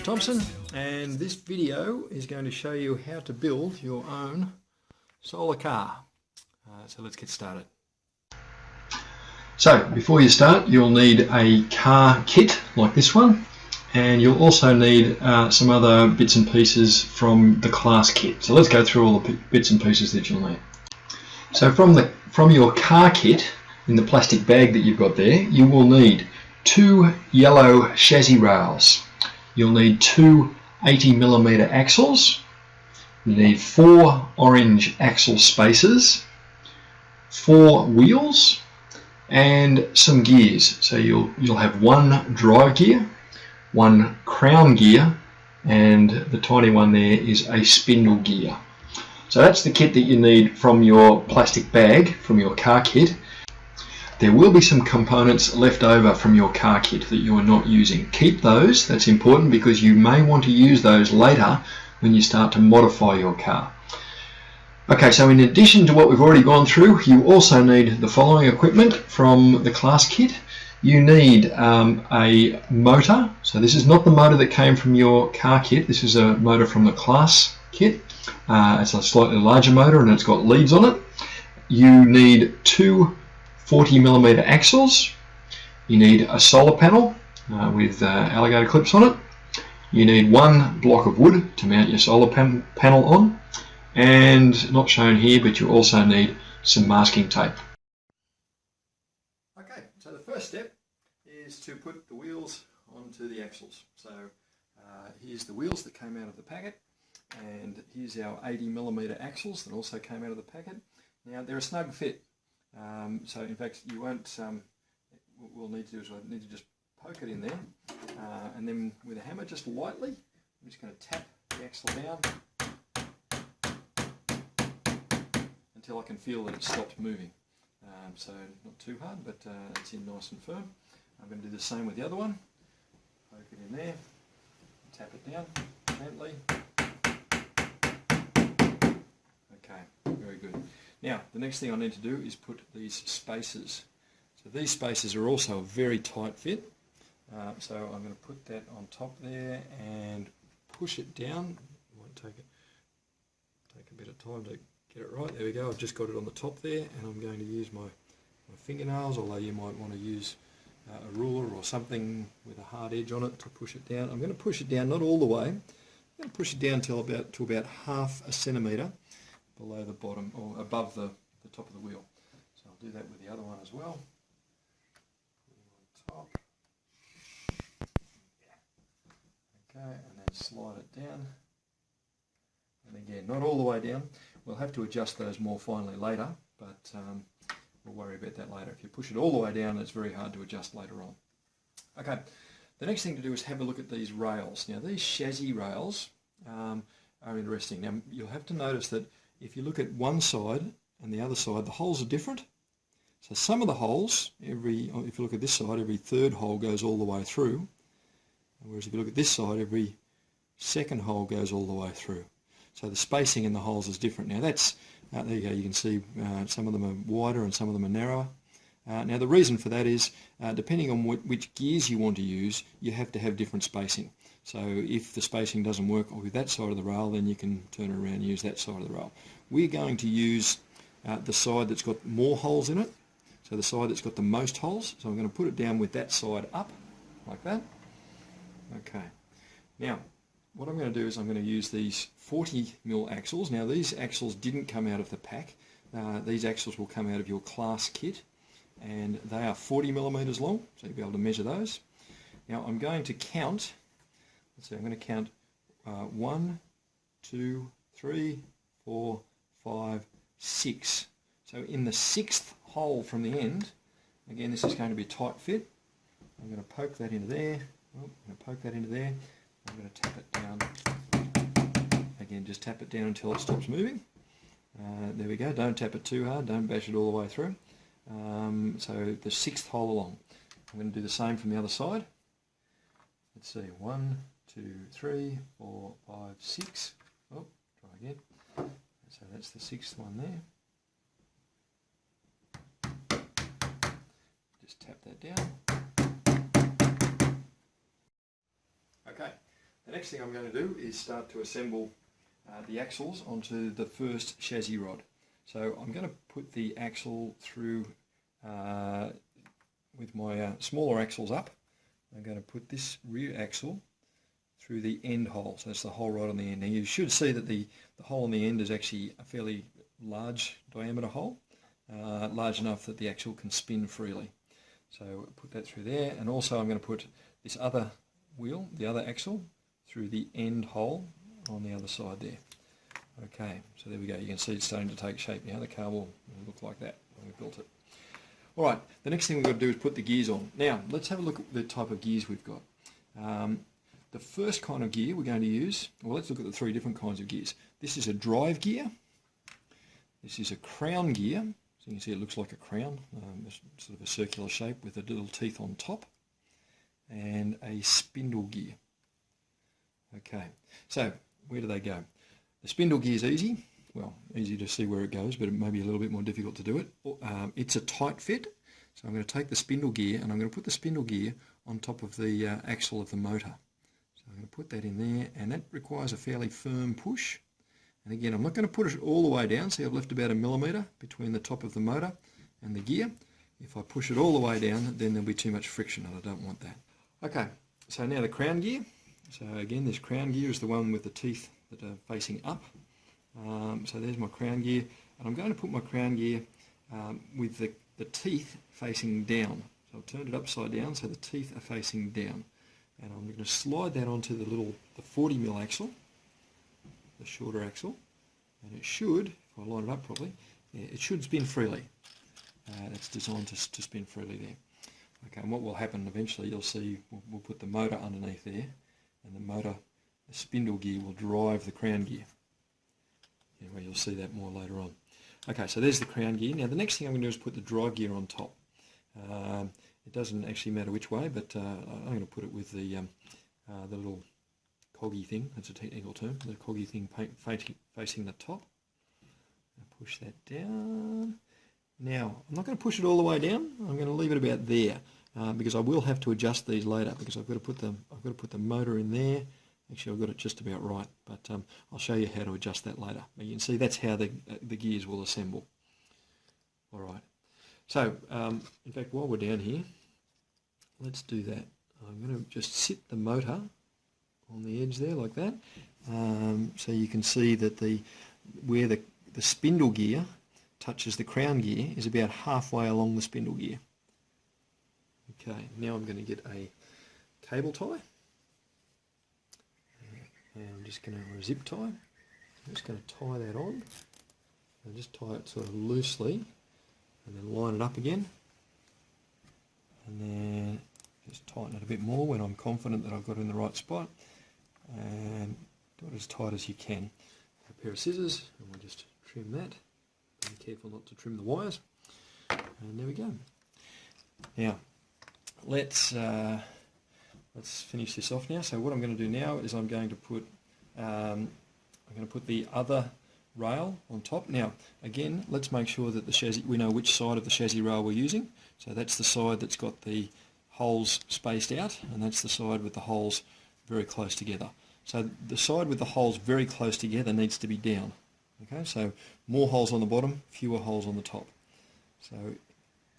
Thompson, and this video is going to show you how to build your own solar car. So let's get started. So before you start, you'll need a car kit like this one, and you'll also need some other bits and pieces from the class kit. So let's go through all the bits and pieces that you'll need. So from your car kit, in the plastic bag that you've got there, you will need 2 yellow chassis rails. You'll need 2 80mm axles. You need 4 orange axle spacers, 4 wheels, and some gears. So you'll have 1 drive gear, 1 crown gear, and the tiny one there is a spindle gear. So that's the kit that you need from your plastic bag, from your car kit. There will be some components left over from your car kit that you are not using. Keep those, that's important, because you may want to use those later when you start to modify your car. Okay, so in addition to what we've already gone through, you also need the following equipment from the class kit. You need a motor. So this is not the motor that came from your car kit, this is a motor from the class kit. It's a slightly larger motor and it's got leads on it. You need 2 40mm axles. You need a solar panel with alligator clips on it. You need 1 block of wood to mount your solar panel on, and not shown here, but you also need some masking tape. Okay, so the first step is to put the wheels onto the axles. So here's the wheels that came out of the packet, and here's our 80mm axles that also came out of the packet. Now they're a snug fit. So in fact you won't, what we'll need to do is I need to just poke it in there, and then with a hammer just lightly, I'm just going to tap the axle down until I can feel that it stops moving. So not too hard, but it's in nice and firm. I'm going to do the same with the other one. Poke it in there, tap it down gently. Okay, very good. Now, the next thing I need to do is put these spacers. So these spacers are also a very tight fit. So I'm going to put that on top there and push it down. It might take a bit of time to get it right. There we go. I've just got it on the top there, and I'm going to use my fingernails, although you might want to use a ruler or something with a hard edge on it to push it down. I'm going to push it down, not all the way. I'm going to push it down to about half a centimetre below the bottom, or above the top of the wheel. So I'll do that with the other one as well. Put it on top. Okay, and then slide it down. And again, not all the way down. We'll have to adjust those more finely later, but we'll worry about that later. If you push it all the way down, it's very hard to adjust later on. Okay, the next thing to do is have a look at these rails. Now these chassis rails are interesting. Now you'll have to notice that if you look at one side and the other side, the holes are different. So some of the holes, if you look at this side, every 3rd hole goes all the way through. Whereas if you look at this side, every 2nd hole goes all the way through. So the spacing in the holes is different. Now that's, there you go, you can see some of them are wider and some of them are narrower. Now the reason for that is, depending on which gears you want to use, you have to have different spacing. So if the spacing doesn't work with that side of the rail, then you can turn it around and use that side of the rail. We're going to use the side that's got more holes in it, so the side that's got the most holes. So I'm going to put it down with that side up, like that. Okay. Now, what I'm going to do is I'm going to use these 40mm axles. Now these axles didn't come out of the pack. These axles will come out of your class kit, and they are 40mm long, so you'll be able to measure those. Now I'm going to count. Let's see, I'm going to count 1, 2, 3, 4, 5, 6. So in the 6th hole from the end, again this is going to be a tight fit. I'm going to poke that into there. I'm going to poke that into there. I'm going to tap it down. Again, just tap it down until it stops moving. There we go. Don't tap it too hard. Don't bash it all the way through. So the 6th hole along. I'm going to do the same from the other side. Let's see. 1, 2, 3, 4, 5, 6. Oh, try again. So that's the 6th one there. Just tap that down. Okay. The next thing I'm going to do is start to assemble the axles onto the first chassis rod. So I'm going to put the axle through with my smaller axles up. I'm going to put this rear axle through the end hole, so that's the hole right on the end. Now you should see that the hole on the end is actually a fairly large diameter hole, large enough that the axle can spin freely. So put that through there, and also I'm going to put this other wheel, the other axle, through the end hole on the other side there. Okay, so there we go. You can see it's starting to take shape now. The car will look like that when we built it. Alright, the next thing we've got to do is put the gears on. Now, let's have a look at the type of gears we've got. The first kind of gear we're going to use, well, let's look at the three different kinds of gears. This is a drive gear. This is a crown gear. So you can see it looks like a crown, sort of a circular shape with the little teeth on top. And a spindle gear. Okay, so where do they go? The spindle gear is easy. Well, easy to see where it goes, but it may be a little bit more difficult to do it. It's a tight fit, so I'm going to take the spindle gear and I'm going to put the spindle gear on top of the axle of the motor. So I'm going to put that in there, and that requires a fairly firm push. And again, I'm not going to put it all the way down, see I've left about 1 millimetre between the top of the motor and the gear. If I push it all the way down, then there'll be too much friction, and I don't want that. Okay, so now the crown gear. So again, this crown gear is the one with the teeth that are facing up. So there's my crown gear, and I'm going to put my crown gear with the teeth facing down. So I've turned it upside down so the teeth are facing down. And I'm going to slide that onto the 40mm axle, the shorter axle, and it should, if I line it up properly, yeah, it should spin freely. That's designed to spin freely there. Okay, and what will happen eventually, you'll see, we'll put the motor underneath there, and the spindle gear will drive the crown gear. Anyway, you'll see that more later on. Okay, so there's the crown gear. Now the next thing I'm going to do is put the drive gear on top. It doesn't actually matter which way, but I'm going to put it with the little coggy thing, that's a technical term, the coggy thing facing the top. Push that down. Now, I'm not going to push it all the way down, I'm going to leave it about there, because I will have to adjust these later, because I've got to put the motor in there. Actually, I've got it just about right, but I'll show you how to adjust that later. You can see that's how the gears will assemble. Alright, so in fact, while we're down here, let's do that. I'm going to just sit the motor on the edge there like that, so you can see that where the spindle gear touches the crown gear is about halfway along the spindle gear. Okay, now I'm going to get a cable tie. And I'm just going to, or a zip tie, I'm just going to tie that on, and just tie it sort of loosely, and then line it up again, and then just tighten it a bit more when I'm confident that I've got it in the right spot, and do it as tight as you can. A pair of scissors, and we'll just trim that. Be careful not to trim the wires, and there we go. Now, let's finish this off now. So what I'm going to do now is I'm going to put the other rail on top. Now again, let's make sure that the chassis, we know which side of the chassis rail we're using. So that's the side that's got the holes spaced out, and that's the side with the holes very close together. So the side with the holes very close together needs to be down. Okay, so more holes on the bottom, fewer holes on the top. So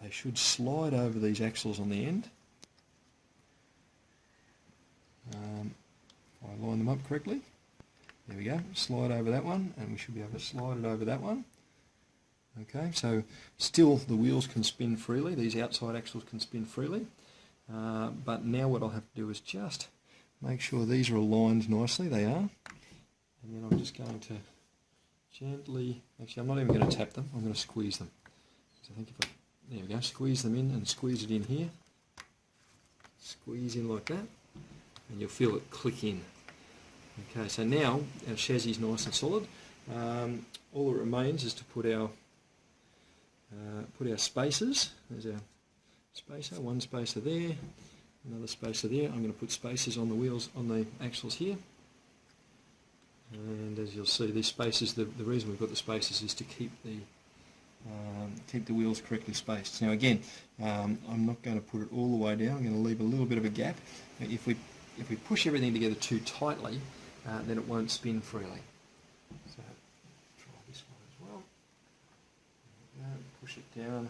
they should slide over these axles on the end. If I line them up correctly, there we go, slide over that one, and we should be able to slide it over that one. Okay, so still the wheels can spin freely, these outside axles can spin freely, but now what I'll have to do is just make sure these are aligned nicely, they are, and then I'm just going to gently, actually I'm not even going to tap them, I'm going to squeeze them. So I think if there we go, squeeze them in and squeeze it in here, squeeze in like that, and you'll feel it click in. Okay, so now our chassis is nice and solid. All that remains is to put our spacers. There's our spacer, one spacer there, another spacer there. I'm going to put spacers on the wheels, on the axles here. And as you'll see, these spacers, the reason we've got the spacers is to keep the wheels correctly spaced. Now again, I'm not going to put it all the way down, I'm going to leave a little bit of a gap. If if we push everything together too tightly, then it won't spin freely. So try this one as well. There we go. Push it down.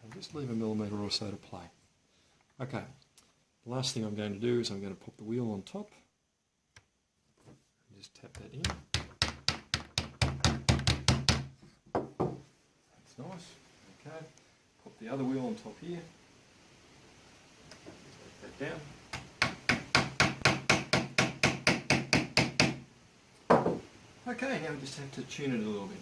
And just leave a millimetre or so to play. Okay, the last thing I'm going to do is I'm going to pop the wheel on top. Just tap that in. That's nice. Okay, pop the other wheel on top here. Let that down. Okay, now we just have to tune it a little bit.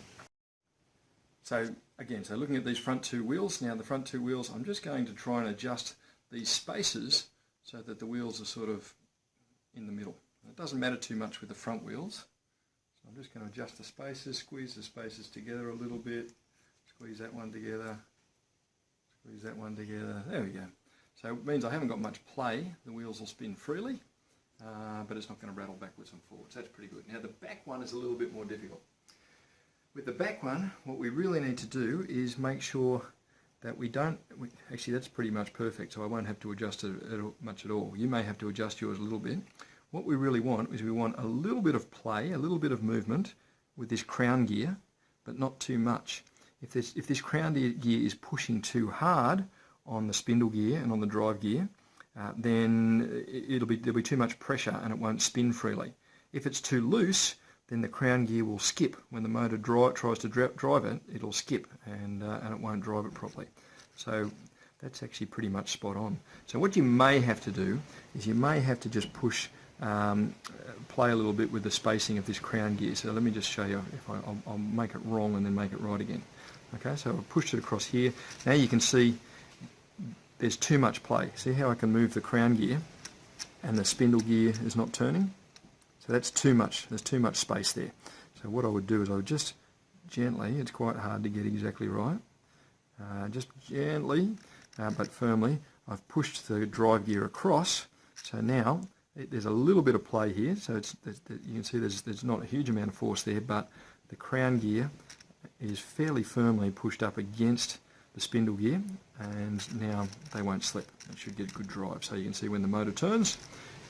So again, so looking at these front two wheels, now the front two wheels, I'm just going to try and adjust these spaces so that the wheels are sort of in the middle. It doesn't matter too much with the front wheels. So I'm just going to adjust the spaces, squeeze the spaces together a little bit, squeeze that one together, squeeze that one together. There we go. So it means I haven't got much play. The wheels will spin freely, but it's not going to rattle backwards and forwards. That's pretty good. Now the back one is a little bit more difficult. With the back one, what we really need to do is make sure that we don't, actually that's pretty much perfect, so I won't have to adjust it much at all. You may have to adjust yours a little bit. What we really want is we want a little bit of play, a little bit of movement with this crown gear, but not too much. If this crown gear is pushing too hard on the spindle gear and on the drive gear, then there'll be too much pressure and it won't spin freely. If it's too loose, then the crown gear will skip. When the motor tries to drive it, it'll skip and it won't drive it properly. So that's actually pretty much spot on. So what you may have to do is you may have to just push, play a little bit with the spacing of this crown gear. So let me just show you if I'll make it wrong and then make it right again. Okay, so I've pushed it across here. Now you can see there's too much play. See how I can move the crown gear and the spindle gear is not turning? So that's too much. There's too much space there. So what I would do is I would just gently, it's quite hard to get exactly right, just gently but firmly, I've pushed the drive gear across. So now there's a little bit of play here. So you can see there's not a huge amount of force there, but the crown gear is fairly firmly pushed up against the spindle gear, and now they won't slip. It should get a good drive. So you can see when the motor turns,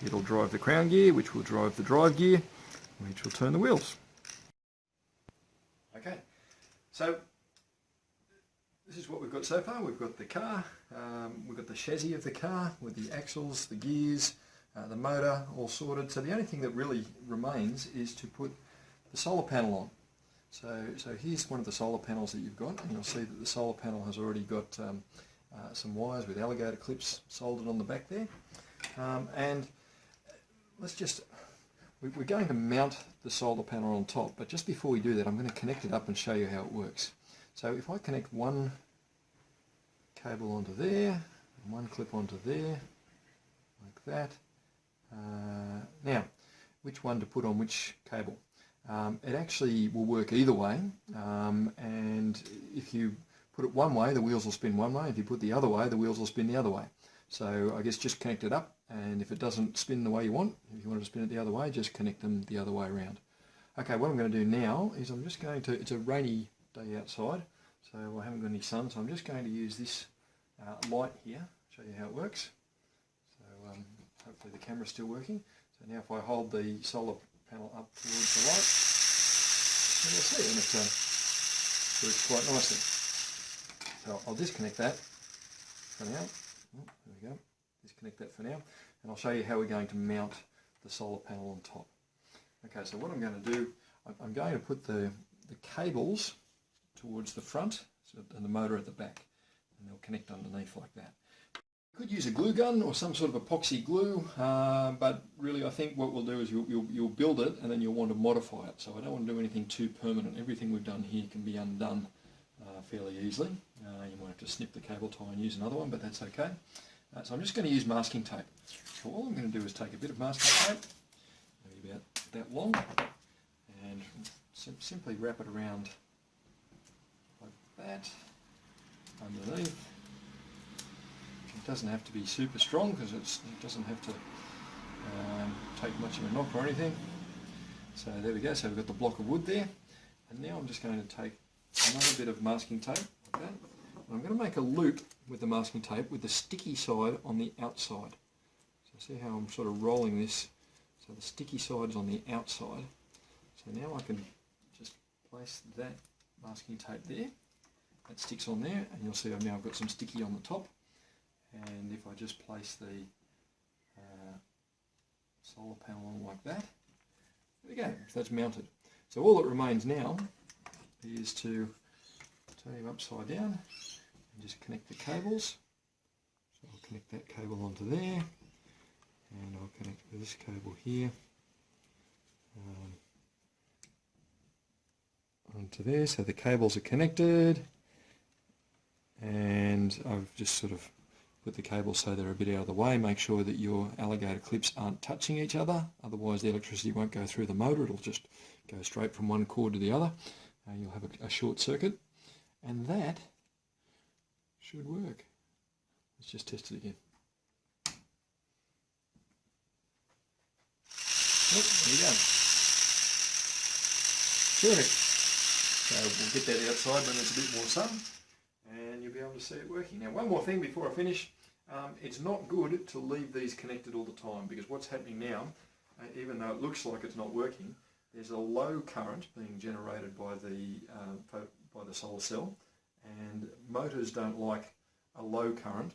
it'll drive the crown gear, which will drive the drive gear, which will turn the wheels. Okay, so this is what we've got so far. We've got the car, we've got the chassis of the car with the axles, the gears, the motor all sorted. So the only thing that really remains is to put the solar panel on. So here's one of the solar panels that you've got, and you'll see that the solar panel has already got some wires with alligator clips soldered on the back there. And we're going to mount the solar panel on top, but just before we do that I'm going to connect it up and show you how it works. So if I connect one cable onto there, and one clip onto there, like that. Now, which one to put on which cable? It actually will work either way, and if you put it one way the wheels will spin one way, if you put it the other way the wheels will spin the other way. So I guess just connect it up, and if it doesn't spin the way you want, if you want to spin it the other way, just connect them the other way around. Okay, what I'm going to do now is I'm just going to, it's a rainy day outside, so I haven't got any sun, so I'm just going to use this light here, show you how it works. So hopefully the camera's still working. So now if I hold the solar panel up towards the light, and you'll see, and it works quite nicely. So I'll disconnect that for now. Oh, there we go. Disconnect that for now, and I'll show you how we're going to mount the solar panel on top. Okay, so what I'm going to do, I'm going to put the cables towards the front and the motor at the back, and they'll connect underneath like that. You could use a glue gun or some sort of epoxy glue, but really I think what we'll do is you'll build it and then you'll want to modify it. So I don't want to do anything too permanent. Everything we've done here can be undone fairly easily. You might have to snip the cable tie and use another one, but that's okay. So I'm just going to use masking tape. So all I'm going to do is take a bit of masking tape, maybe about that long, and simply wrap it around like that underneath. It doesn't have to be super strong because it doesn't have to take much of a knock or anything. So there we go, so we've got the block of wood there, and now I'm just going to take another bit of masking tape like that. And I'm going to make a loop with the masking tape with the sticky side on the outside. See how I'm sort of rolling this, so the sticky side's on the outside. So now I can just place that masking tape there. That sticks on there, and you'll see now I've got some sticky on the top. And if I just place the solar panel on like that, there we go, so that's mounted. So all that remains now is to turn him upside down and just connect the cables. So I'll connect that cable onto there, and I'll connect this cable here onto there, so the cables are connected, and I've just sort of put the cables so they're a bit out of the way. Make sure that your alligator clips aren't touching each other, otherwise the electricity won't go through the motor, it'll just go straight from one cord to the other. You'll have a short circuit, and that should work. Let's just test it again. Yep, there you go. Terrific. So we'll get that outside when there's a bit more sun, and you'll be able to see it working. Now, one more thing before I finish. It's not good to leave these connected all the time, because what's happening now, even though it looks like it's not working, there's a low current being generated by the solar cell, and motors don't like a low current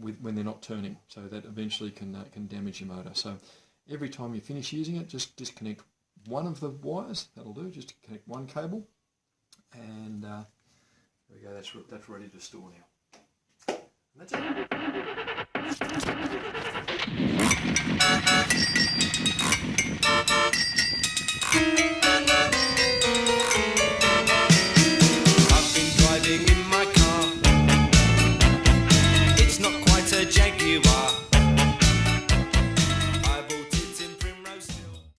when they're not turning, so that eventually can damage your motor. So every time you finish using it, just disconnect one of the wires. That'll do. Just connect one cable, and there we go. That's ready to store now.